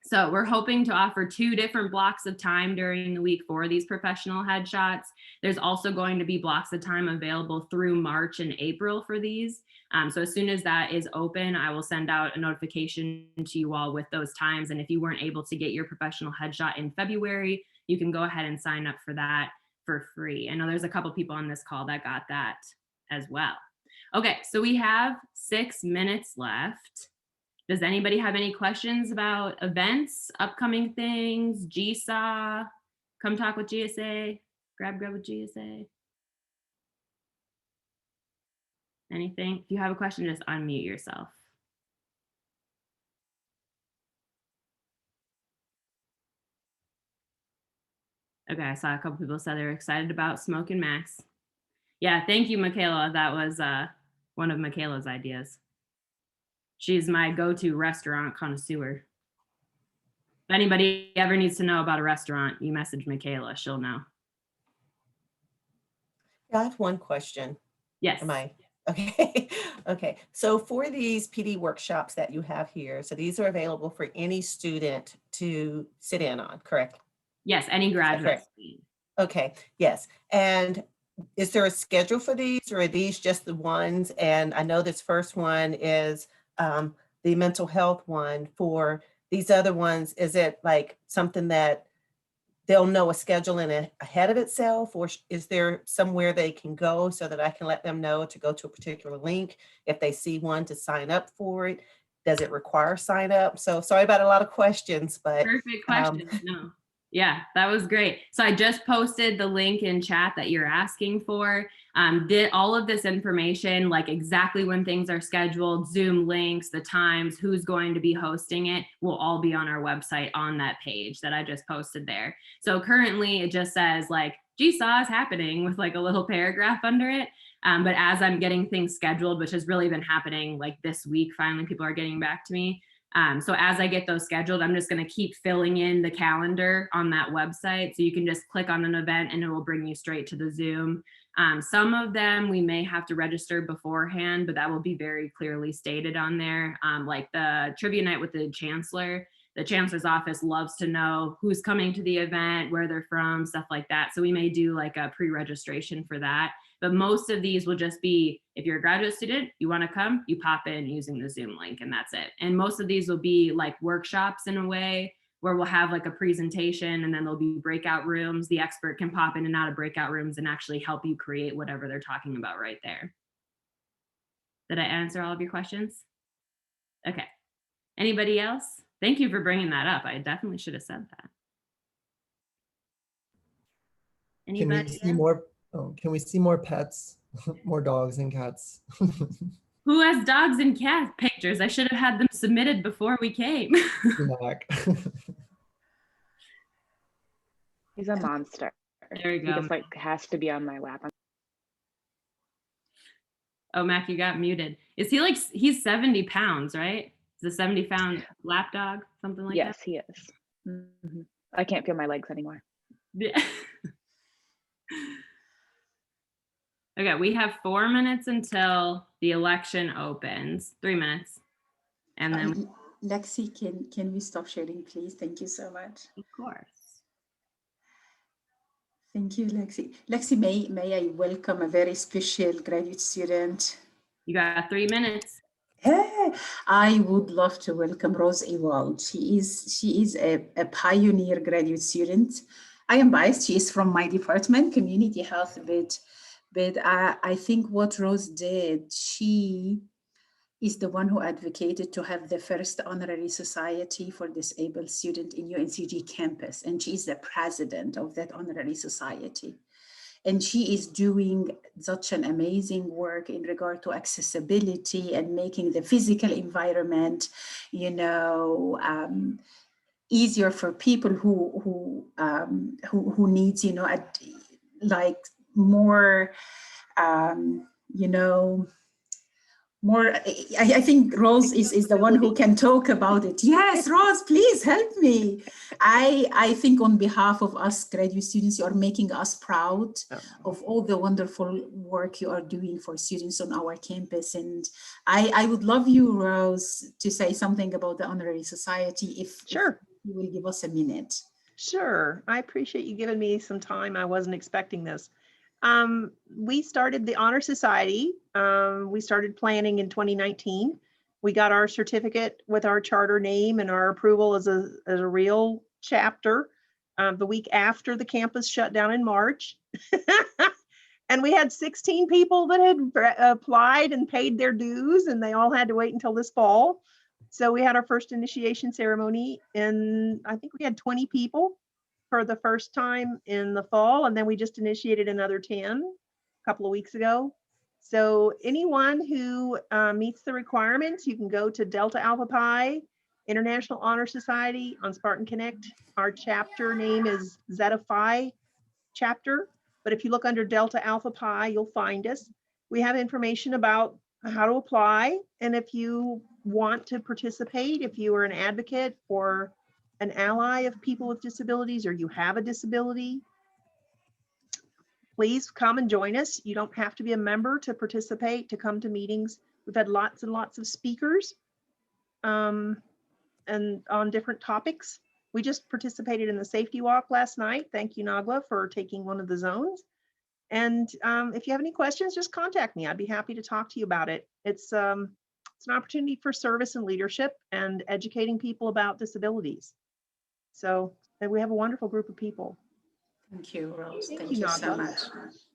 [SPEAKER 1] So we're hoping to offer 2 different blocks of time during the week for these professional headshots. There's also going to be blocks of time available through March and April for these. So as soon as that is open, I will send out a notification to you all with those times. And if you weren't able to get your professional headshot in February, you can go ahead and sign up for that for free. I know there's a couple people on this call that got that as well. Okay, so we have 6 minutes left. Does anybody have any questions about events, upcoming things, GSA, come talk with GSA, grab with GSA? Anything? If you have a question, just unmute yourself. Okay, I saw a couple people said they were excited about Smoke and Max. Yeah, thank you, Michaela. That was one of Michaela's ideas. She's my go-to restaurant connoisseur. If anybody ever needs to know about a restaurant, you message Michaela, she'll know.
[SPEAKER 13] I have one question.
[SPEAKER 1] Yes.
[SPEAKER 13] Am I? Okay. Okay. So for these PD workshops that you have here, so these are available for any student to sit in on, correct?
[SPEAKER 1] Yes, any graduate.
[SPEAKER 13] Okay. Yes. And is there a schedule for these, or are these just the ones? And I know this first one is the mental health one. For these other ones, is it like something that they'll know a schedule in ahead of itself, or is there somewhere they can go so that I can let them know to go to a particular link if they see one to sign up for it? Does it require sign up? So sorry about a lot of questions, but
[SPEAKER 1] perfect question. No. Yeah, that was great. So I just posted the link in chat that you're asking for. Did all of this information, like exactly when things are scheduled, Zoom links, the times, who's going to be hosting it, will all be on our website on that page that I just posted there. So currently it just says like GSA is happening with like a little paragraph under it. But as I'm getting things scheduled, which has really been happening like this week, finally people are getting back to me. So as I get those scheduled, I'm just going to keep filling in the calendar on that website. So you can just click on an event and it will bring you straight to the Zoom. Some of them we may have to register beforehand, but that will be very clearly stated on there. Like the trivia night with the Chancellor. The Chancellor's office loves to know who's coming to the event, where they're from, stuff like that. So we may do like a pre-registration for that. But most of these will just be, if you're a graduate student, you want to come, you pop in using the Zoom link and that's it. And most of these will be like workshops in a way where we'll have like a presentation and then there'll be breakout rooms. The expert can pop in and out of breakout rooms and actually help you create whatever they're talking about right there. Did I answer all of your questions? Okay. Anybody else? Thank you for bringing that up. I definitely should have said that. Anybody?
[SPEAKER 10] Can we see more? Oh, can we see more pets, more dogs and cats?
[SPEAKER 1] Who has dogs and cat pictures? I should have had them submitted before we came.
[SPEAKER 12] He's a monster.
[SPEAKER 1] There we go.
[SPEAKER 12] He just like has to be on my lap.
[SPEAKER 1] Oh, Mac, you got muted. Is he like, he's 70 pounds, right? Is a 70-pound lap dog, something like that?
[SPEAKER 12] Yes, he is. Mm-hmm. I can't feel my legs anymore.
[SPEAKER 1] Yeah. Okay, we have 4 minutes until the election opens. 3 minutes. And then
[SPEAKER 9] Lexi, can we stop sharing, please? Thank you so much.
[SPEAKER 1] Of course.
[SPEAKER 9] Thank you, Lexi. Lexi, may I welcome a very special graduate student?
[SPEAKER 1] You got 3 minutes.
[SPEAKER 9] Hey, I would love to welcome Rose Ewald. She is a pioneer graduate student. I am biased. She is from my department, community health, but I think what Rose did, she is the one who advocated to have the first honorary society for disabled student in UNCG campus, and she is the president of that honorary society. And she is doing such an amazing work in regard to accessibility and making the physical environment, easier for people who needs, like more, more. I think Rose is the one who can talk about it. Yes, Rose, please help me. I think on behalf of us graduate students, you are making us proud of all the wonderful work you are doing for students on our campus. And I would love you, Rose, to say something about the Honorary Society if you will give us a minute.
[SPEAKER 14] Sure. I appreciate you giving me some time. I wasn't expecting this. We started the Honor Society. We started planning in 2019. We got our certificate with our charter name and our approval as a real chapter the week after the campus shut down in March. And we had 16 people that had applied and paid their dues, and they all had to wait until this fall. So we had our first initiation ceremony, and I think we had 20 people for the first time in the fall, and then we just initiated another 10 a couple of weeks ago. So anyone who meets the requirements, you can go to Delta Alpha Pi International Honor Society on Spartan Connect. Our chapter name is Zeta Phi chapter, but if you look under Delta Alpha Pi, you'll find us. We have information about how to apply, and if you want to participate, if you are an advocate or an ally of people with disabilities, or you have a disability, please come and join us. You don't have to be a member to participate, to come to meetings. We've had lots and lots of speakers and on different topics. We just participated in the safety walk last night. Thank you, Nagla, for taking one of the zones. And if you have any questions, just contact me. I'd be happy to talk to you about it. It's an opportunity for service and leadership and educating people about disabilities. So we have a wonderful group of people.
[SPEAKER 9] Thank you, Rose. Thank you so much.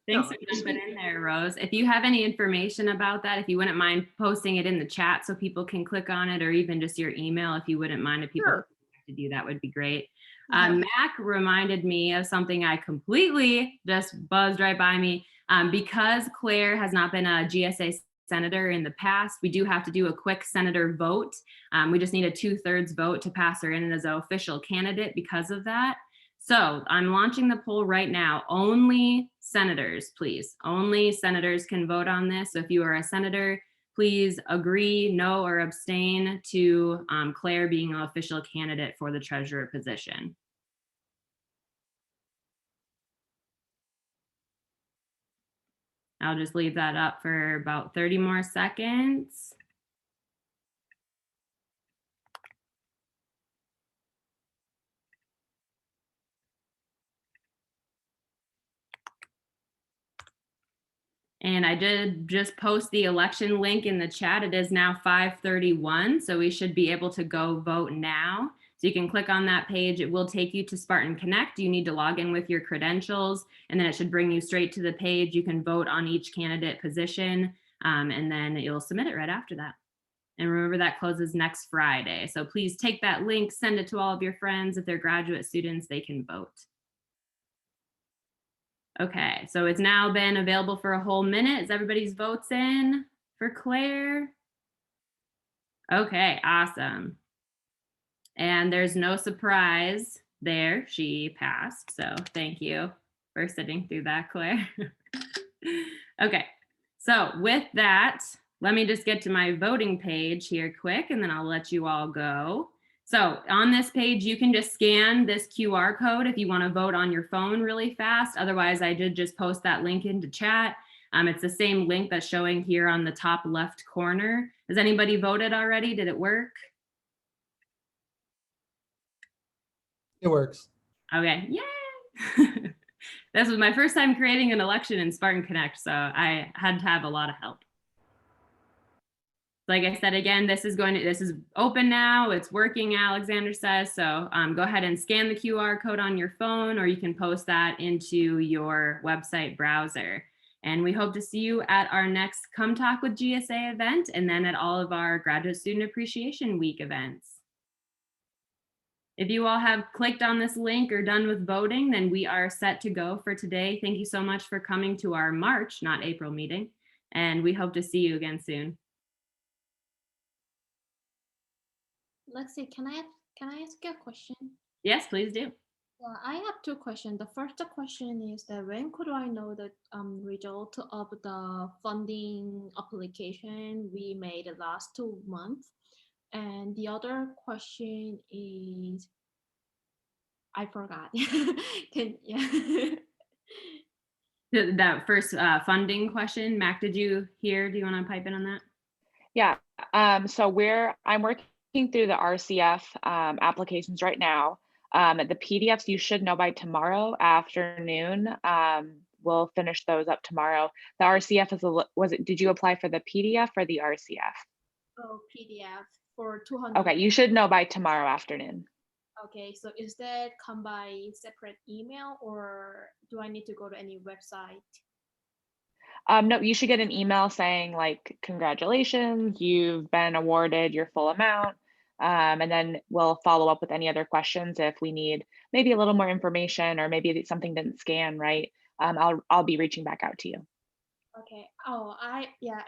[SPEAKER 1] Thanks for jumping in there, Rose. If you have any information about that, if you wouldn't mind posting it in the chat so people can click on it, or even just your email, if you wouldn't mind, if people to do that would be great. Mac reminded me of something I completely just buzzed right by me. Because Claire has not been a GSA senator in the past, we do have to do a quick senator vote. We just need a 2/3 vote to pass her in as an official candidate because of that. So I'm launching the poll right now. Only senators, please. Only senators can vote on this. So if you are a senator, please agree, no, or abstain to Claire being an official candidate for the treasurer position. I'll just leave that up for about 30 more seconds. And I did just post the election link in the chat. It is now 5:31, so we should be able to go vote now. So you can click on that page. It will take you to Spartan Connect. You need to log in with your credentials, and then it should bring you straight to the page. You can vote on each candidate position, and then you'll submit it right after that. And remember, that closes next Friday. So please take that link, send it to all of your friends. If they're graduate students, they can vote. Okay, so it's now been available for a whole minute. Is everybody's votes in for Claire? Okay, awesome. And there's no surprise there. She passed, so thank you for sitting through that, Claire. Okay, so with that, let me just get to my voting page here quick, and then I'll let you all go. So on this page, you can just scan this QR code if you want to vote on your phone really fast. Otherwise, I did just post that link into chat. It's the same link that's showing here on the top left corner. Has anybody voted already? Did it work?
[SPEAKER 10] It works.
[SPEAKER 1] Okay, yay! This was my first time creating an election in Spartan Connect, so I had to have a lot of help. like I said, again, this is open now. It's working, Alexander says. So go ahead and scan the QR code on your phone, or you can post that into your website browser. And we hope to see you at our next Come Talk with GSA event, and then at all of our Graduate Student Appreciation Week events. If you all have clicked on this link or done with voting, then we are set to go for today. Thank you so much for coming to our March, not April meeting, and we hope to see you again soon.
[SPEAKER 15] Lexi, can I ask you a question?
[SPEAKER 1] Yes, please do.
[SPEAKER 15] Yeah, I have two questions. The first question is that when could I know the result of the funding application we made the last 2 months? And the other question is, I forgot.
[SPEAKER 1] That first funding question, Mac, did you hear? Do you want to pipe in on that?
[SPEAKER 12] Yeah. So I'm working through the RCF applications right now. The PDFs you should know by tomorrow afternoon. We'll finish those up tomorrow. The RCF did you apply for the PDF or the RCF?
[SPEAKER 15] Oh, PDF for 200.
[SPEAKER 12] Okay, you should know by tomorrow afternoon.
[SPEAKER 15] Okay, so is that come by separate email, or do I need to go to any website?
[SPEAKER 12] No, you should get an email saying like, congratulations, you've been awarded your full amount. And then we'll follow up with any other questions if we need maybe a little more information, or maybe something didn't scan right. I'll be reaching back out to you.
[SPEAKER 15] Okay. Oh,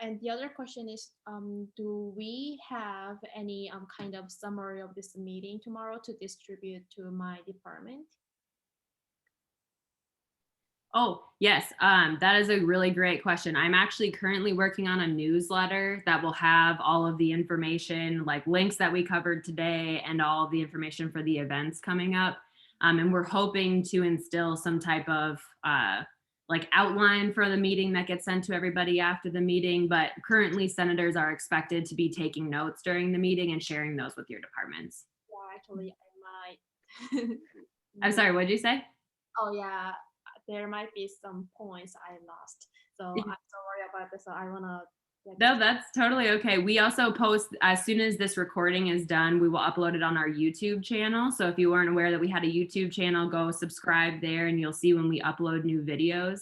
[SPEAKER 15] and the other question is, do we have any kind of summary of this meeting tomorrow to distribute to my department?
[SPEAKER 1] Oh, yes, that is a really great question. I'm actually currently working on a newsletter that will have all of the information, like links that we covered today and all of the information for the events coming up. And we're hoping to instill some type of like outline for the meeting that gets sent to everybody after the meeting. But currently senators are expected to be taking notes during the meeting and sharing those with your departments.
[SPEAKER 15] Yeah, actually, I might.
[SPEAKER 1] I'm sorry, what did you say?
[SPEAKER 15] Oh, yeah. There might be some points I lost. So I'm sorry about this. So I want to.
[SPEAKER 1] No, that's totally okay. We also post, as soon as this recording is done, we will upload it on our YouTube channel. So if you weren't aware that we had a YouTube channel, go subscribe there and you'll see when we upload new videos.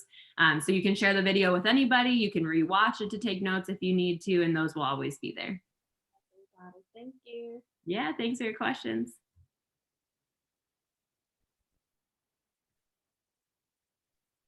[SPEAKER 1] So you can share the video with anybody. You can rewatch it to take notes if you need to, and those will always be there.
[SPEAKER 15] Thank you.
[SPEAKER 1] Yeah, thanks for your questions.